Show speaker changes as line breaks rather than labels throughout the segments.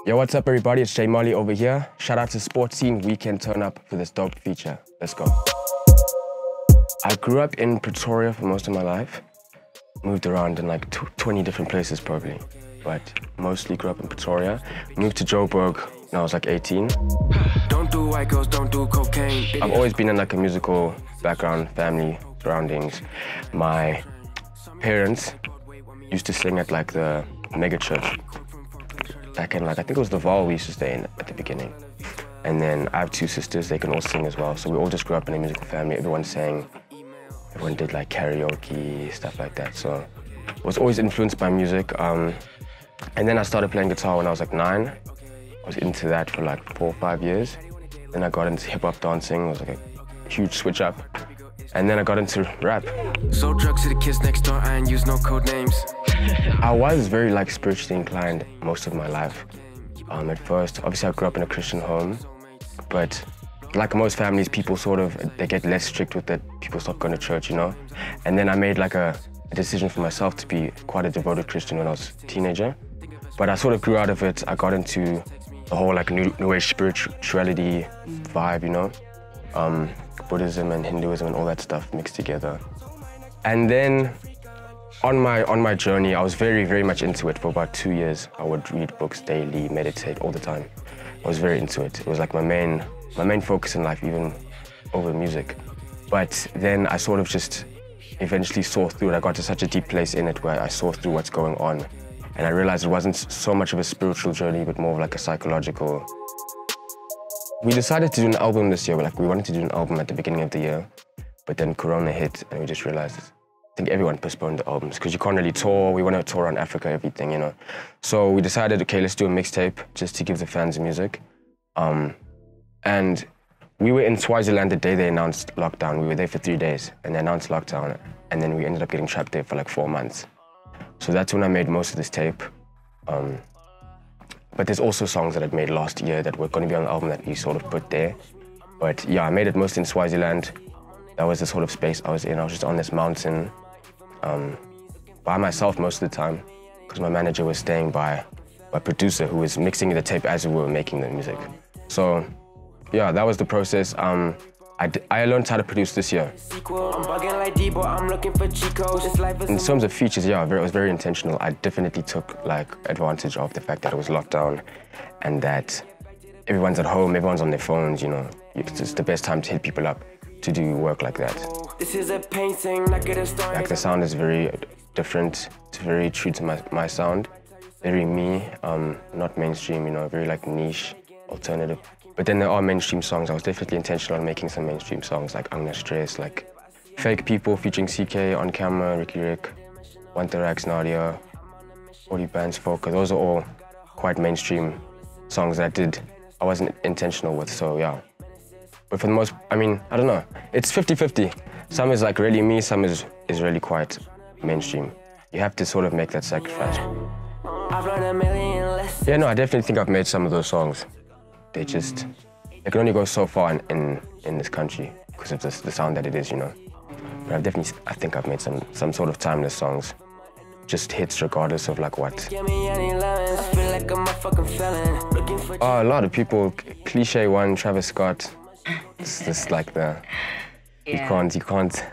Yo, what's up everybody? It's J Molley over here. Shout out to Sports Scene Weekend Turn Up for this dope feature. Let's go. I grew up in Pretoria for most of my life. Moved around in like 20 different places probably, but mostly grew up in Pretoria. Moved to Joburg when I was like 18.
Don't do white girls, don't do cocaine.
I've always been in like a musical background, family, surroundings. My parents used to sing at like the mega church. Back in like, I think it was the Val we used to stay in at the beginning. And then I have two sisters, they can all sing as well. So we all just grew up in a musical family. Everyone sang, everyone did like karaoke, stuff like that. So I was always influenced by music. And then I started playing guitar when I was like 9. I was into that for like 4 or 5 years. Then I got into hip hop dancing. It was like a huge switch up. And then I got into rap.
So drugs to the kids next door, I ain't use no code names.
I was very like spiritually inclined most of my life. At first, obviously I grew up in a Christian home, but like most families, people they get less strict with it. People stop going to church, you know? And then I made like a decision for myself to be quite a devoted Christian when I was a teenager. But I sort of grew out of it. I got into the whole like new age spirituality vibe, you know? Buddhism and Hinduism and all that stuff mixed together. And then on my journey, I was very much into it for about 2 years. I would read books daily, meditate all the time. I was very into it. It was like my main focus in life, even over music. But then I sort of just eventually saw through it. I got to such a deep place in it where I saw through what's going on. And I realized it wasn't so much of a spiritual journey, but more of like a psychological. We decided to do an album this year. We wanted to do an album at the beginning of the year, but then Corona hit and we just realized, I think everyone postponed the albums because you can't really tour. We want to tour around Africa, everything, you know. So we decided, okay, let's do a mixtape just to give the fans music. And we were in Swaziland the day they announced lockdown. We were there for 3 days and they announced lockdown, and then we ended up getting trapped there for like 4 months. So that's when I made most of this tape. But there's also songs that I'd made last year that were going to be on the album that we sort of put there. But yeah, I made it mostly in Swaziland. That was the sort of space I was in. I was just on this mountain by myself most of the time because my manager was staying by my producer who was mixing the tape as we were making the music. So yeah, that was the process. I learned how to produce this year. In terms of features, yeah, it was very intentional. I definitely took like advantage of the fact that it was lockdown and that everyone's at home, everyone's on their phones, you know. It's just the best time to hit people up to do work like that.
This is a painting, like
the sound is very different. It's very true to my sound. Very me, not mainstream, you know, very like niche, alternative. But then there are mainstream songs. I was definitely intentional on making some mainstream songs like Angna Stress, like Fake People featuring CK, On Camera, Ricky Rick, Wantarax, Nadia, 40 Bands, Folk. Those are all quite mainstream songs that I wasn't intentional with, so yeah. But for the most, I mean, I don't know. It's 50-50. Some is like really me, some is really quite mainstream. You have to sort of make that sacrifice. Yeah, no, I definitely think I've made some of those songs. They can only go so far in this country because of the sound that it is, you know. But I think I've made some sort of timeless songs. Just hits regardless of like what. A lot of people, cliche one, Travis Scott. It's just like you can't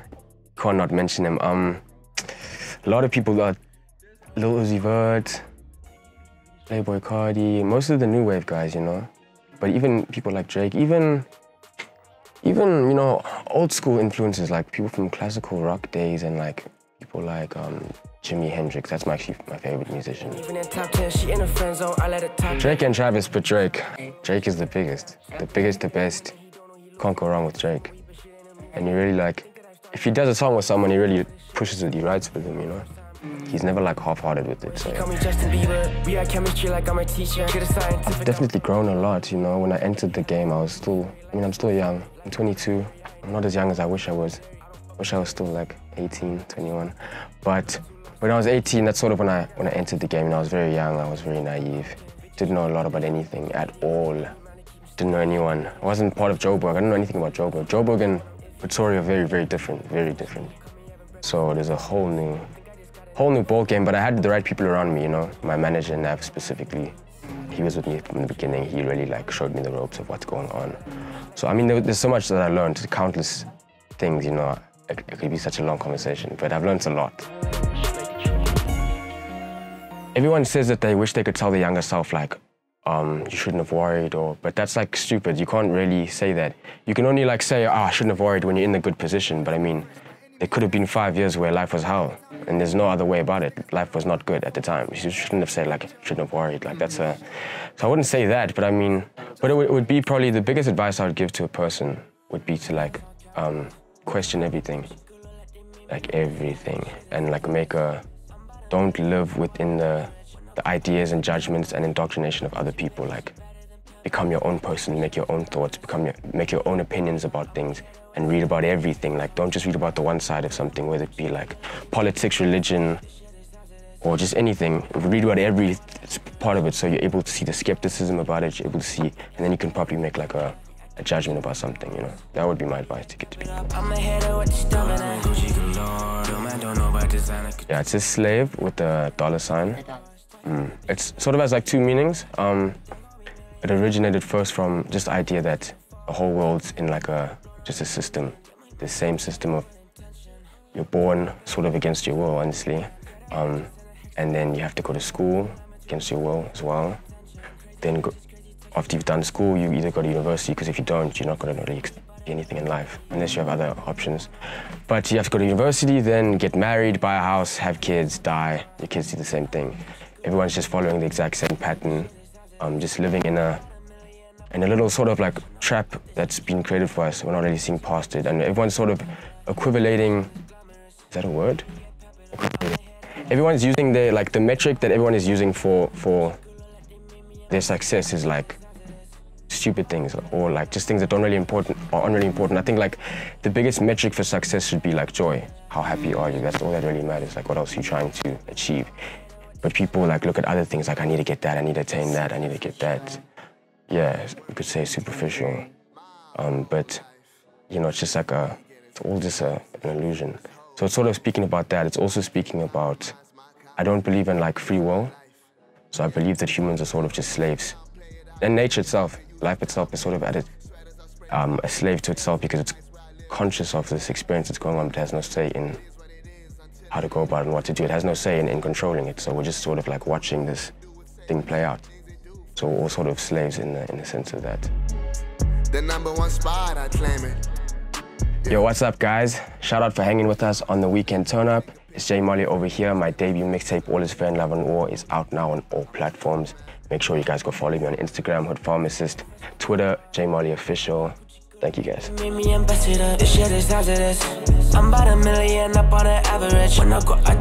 not mention him. A lot of people are Lil Uzi Vert, Playboy Cardi, most of the new wave guys, you know. But even people like Drake, even you know, old school influences like people from classical rock days and like people like Jimi Hendrix. That's actually my favorite musician. Drake and Travis, but Drake is the biggest, the best. Can't go wrong with Drake. And you really like, if he does a song with someone, he really pushes it, he writes with them, you know. He's never like half-hearted with it, so yeah. I've definitely grown a lot, you know. When I entered the game, I'm still young. I'm 22. I'm not as young as I wish I was. I wish I was still like 18, 21. But when I was 18, that's sort of when I entered the game, and I was very young, I was very naive. Didn't know a lot about anything at all. Didn't know anyone. I wasn't part of Joburg. I didn't know anything about Joburg. Joburg and Pretoria are very different, very different. So there's a whole new ball game, but I had the right people around me, you know. My manager, Nav, specifically. he was with me from the beginning. He really like showed me the ropes of what's going on. So I mean, there's so much that I learned, countless things, you know. It could be such a long conversation, but I've learned a lot. Everyone says that they wish they could tell the younger self, like, you shouldn't have worried, but that's like stupid. You can't really say that. You can only like say, I shouldn't have worried when you're in a good position. But I mean, there could have been 5 years where life was hell, and there's no other way about it. Life was not good at the time. You shouldn't have said, like, shouldn't have worried. Like, so I wouldn't say that, but I mean, but it would be probably the biggest advice I would give to a person would be to like, question everything. Like everything. And like don't live within the ideas and judgments and indoctrination of other people. Like, become your own person, make your own thoughts, make your own opinions about things, and read about everything. Like, don't just read about the one side of something, whether it be like politics, religion, or just anything. Read about every part of it, so you're able to see the skepticism about it, you're able to see, and then you can probably make like a judgment about something, you know. That would be my advice to give to people. Yeah, it's a slave with a $sign. It's sort of has like two meanings. It originated first from just the idea that the whole world's in like just a system, the same system of you're born sort of against your will, honestly, and then you have to go to school against your will as well. Then after you've done school, you either go to university, because if you don't, you're not going to really do anything in life unless you have other options. But you have to go to university, then get married, buy a house, have kids, die. Your kids do the same thing. Everyone's just following the exact same pattern, just living in a little sort of like trap that's been created for us. We're not really seeing past it, and everyone's sort of equivalating. Is that a word? Everyone's using the metric that everyone is using for their success is like stupid things, or like just things that aren't really important. I think like the biggest metric for success should be like joy. How happy are you? That's all that really matters. Like, what else are you trying to achieve? But people like look at other things like, I need to get that, I need to attain that, I need to get that. Yeah, you could say superficial. But you know, it's just like it's all just an illusion. So it's sort of speaking about that. It's also speaking about, I don't believe in like free will. So I believe that humans are sort of just slaves. And nature itself, life itself is sort of a slave to itself, because it's conscious of this experience that's going on, but it has no say in how to go about it and what to do. It has no say in controlling it. So we're just sort of like watching this thing play out. So we're all sort of slaves in the sense of that. The #1 spot, I claim it. Yo, what's up, guys? Shout out for hanging with us on the weekend turn up. It's J Molley over here. My debut mixtape, All Is Fair in Love and War, is out now on all platforms. Make sure you guys go follow me on Instagram, Hood Pharmacist, Twitter, J Molley Official. Thank you, guys. I'm about $1 million up on an average. When I go out